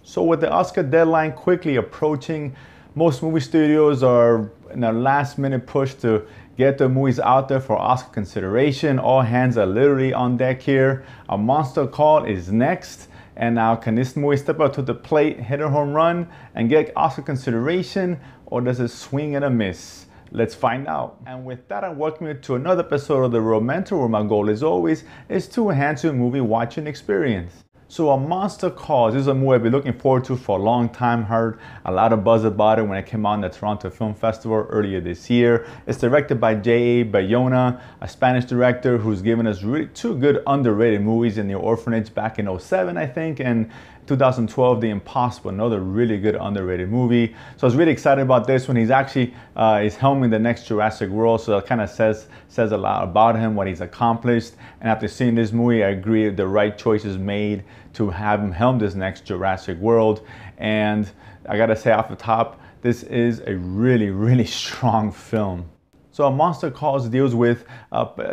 So with the Oscar deadline quickly approaching, most movie studios are in a last minute push to get their movies out there for Oscar consideration. All hands are literally on deck here. A Monster Call is next. And now, can this movie step up to the plate, hit a home run, and get Oscar consideration, or does it swing and a miss? Let's find out. And with that, I welcome you to another episode of The Real Mentor, where my goal, as always, is to enhance your movie watching experience. So A Monster Calls, this is a movie I've been looking forward to for a long time. Heard a lot of buzz about it when it came out in the Toronto Film Festival earlier this year. It's directed by J.A. Bayona, a Spanish director who's given us really two good underrated movies in The Orphanage back in '07, I think, and 2012, The Impossible, another really good underrated movie. So I was really excited about this one. He's actually is helming the next Jurassic World, so that kind of says a lot about him, what he's accomplished. And after seeing this movie, I agree the right choices made to have him helm this next Jurassic World. And I gotta say off the top, this is a really strong film. So A Monster Calls deals with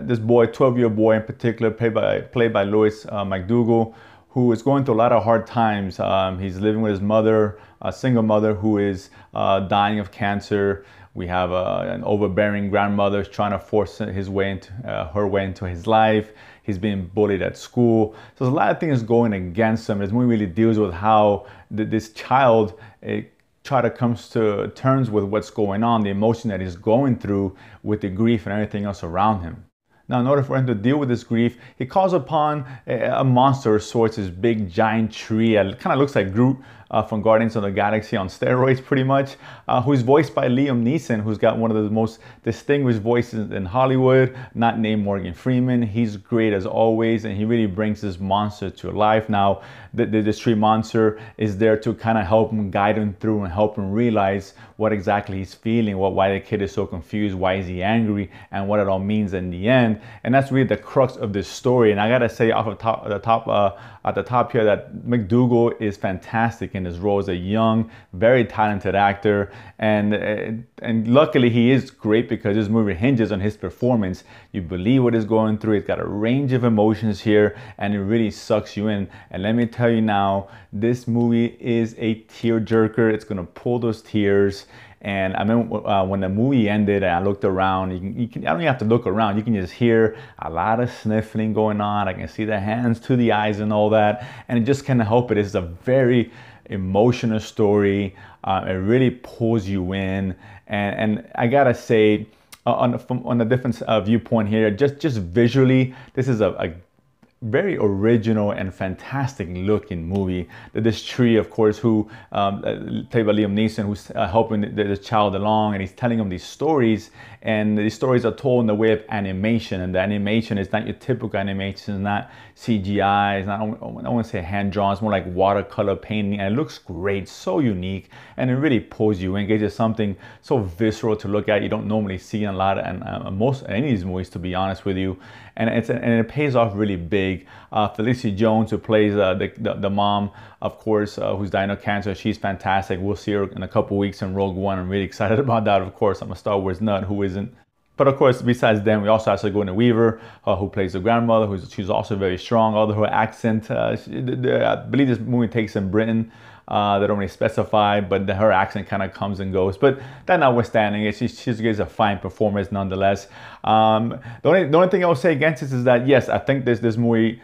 this boy, 12-year boy in particular, played by Louis McDougall, who is going through a lot of hard times. He's living with his mother, a single mother who is dying of cancer. We have an overbearing grandmother trying to force his way into her way into his life. He's being bullied at school. So there's a lot of things going against him. This movie really deals with how this child try to come to terms with what's going on, the emotion that he's going through with the grief and everything else around him. Now, in order for him to deal with this grief, he calls upon a monster of sorts, this big giant tree. It kind of looks like Groot from Guardians of the Galaxy on steroids, pretty much, who's voiced by Liam Neeson, who's got one of the most distinguished voices in Hollywood, not named Morgan Freeman. He's great as always, and he really brings this monster to life. Now, this tree monster is there to kind of help him, guide him through, and help him realize what exactly he's feeling, why the kid is so confused, why is he angry, and what it all means in the end. And that's really the crux of this story. And I gotta say at the top here that McDougall is fantastic in his role as a young, very talented actor. And luckily he is great, because this movie hinges on his performance. You believe what he's going through. It's got a range of emotions here, and it really sucks you in. And let me tell you now, this movie is a tearjerker. It's gonna pull those tears. And I remember when the movie ended and I looked around, I don't even have to look around. You can just hear a lot of sniffling going on. I can see the hands to the eyes and all that. And it just can't help it. It's a very emotional story. It really pulls you in. And I gotta say, on a different viewpoint here, just visually, this is a very original and fantastic looking movie. This tree, of course, who played by Liam Neeson, who's helping the child along, and he's telling him these stories, and these stories are told in the way of animation, and the animation is not your typical animation. It's not CGI, it's not, I don't want to say hand drawn, it's more like watercolor painting, and it looks great, so unique, and it really pulls you in, gives you something so visceral to look at. You don't normally see in a lot of, most any of these movies, to be honest with you, and it pays off really big. Felicity Jones, who plays the mom, of course, who's dying of cancer, she's fantastic. We'll see her in a couple weeks in Rogue One. I'm really excited about that. Of course, I'm a Star Wars nut, who isn't? But of course, besides them, we also have Sigourney Weaver, who plays the grandmother, she's also very strong. Although her accent, I believe this movie takes in Britain. They don't really specify, but her accent kind of comes and goes. But that notwithstanding, she gives a fine performance nonetheless. The only thing I will say against this is that, yes, I think this movie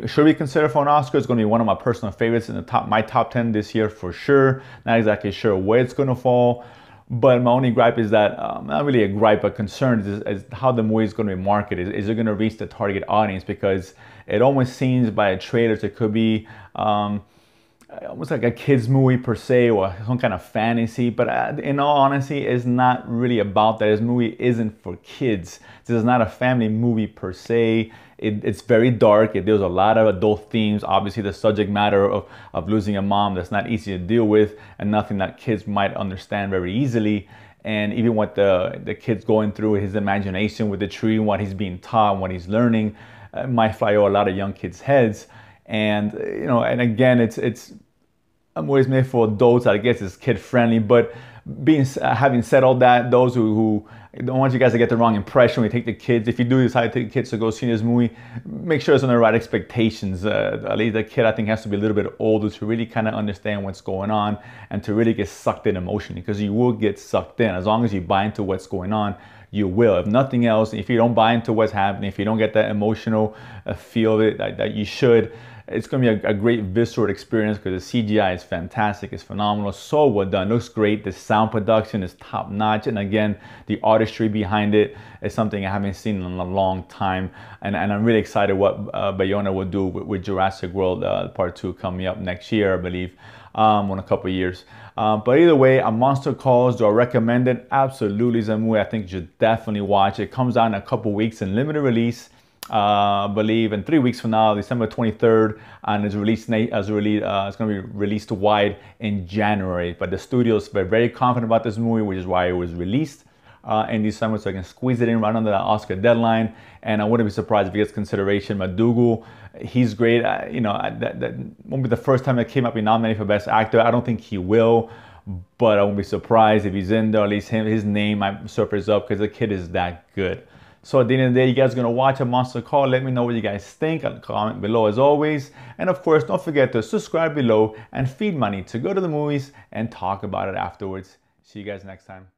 should be considered for an Oscar. It's going to be one of my personal favorites in my top 10 this year for sure. Not exactly sure where it's going to fall. But my only gripe is that, not really a gripe, but concern is how the movie is going to be marketed. Is it going to reach the target audience? Because it almost seems by the trailers it could be almost like a kid's movie per se, or some kind of fantasy. But in all honesty, it's not really about that. This movie isn't for kids. This is not a family movie per se. It's very dark. It deals a lot of adult themes. Obviously, the subject matter of losing a mom, that's not easy to deal with, and nothing that kids might understand very easily. And even what the kid's going through, his imagination with the tree, and what he's being taught, and what he's learning, might fly over a lot of young kids' heads. And and again, it's a movie made for adults. I guess it's kid friendly, but Having said all that, those who don't want you guys to get the wrong impression when you take the kids, if you do decide to take the kids to go see this movie, make sure it's on the right expectations. At least the kid, I think, has to be a little bit older to really kind of understand what's going on and to really get sucked in emotionally, because you will get sucked in. As long as you buy into what's going on, you will. If nothing else, if you don't buy into what's happening, if you don't get that emotional feel of it that you should, it's going to be a great visceral experience, because the CGI is fantastic. It's phenomenal. So well done. Looks great. The sound production is top notch. And again, the artistry behind it is something I haven't seen in a long time. And I'm really excited what Bayona will do with Jurassic World Part 2 coming up next year, I believe, in a couple of years. But either way, A Monster Calls, do I recommend it? Absolutely. It's a movie I think you should definitely watch. It comes out in a couple weeks in limited release. I believe in 3 weeks from now, December 23rd, and it's it's going to be released wide in January. But the studio's very confident about this movie, which is why it was released in December, so I can squeeze it in right under that Oscar deadline. And I wouldn't be surprised if he gets consideration. McDougall, he's great. That won't be the first time it came up being nominated for Best Actor. I don't think he will, but I won't be surprised if he's in there. At least his name might surface up, because the kid is that good. So at the end of the day, you guys are going to watch A Monster Call. Let me know what you guys think. Comment below as always. And of course, don't forget to subscribe below and feed money to go to the movies and talk about it afterwards. See you guys next time.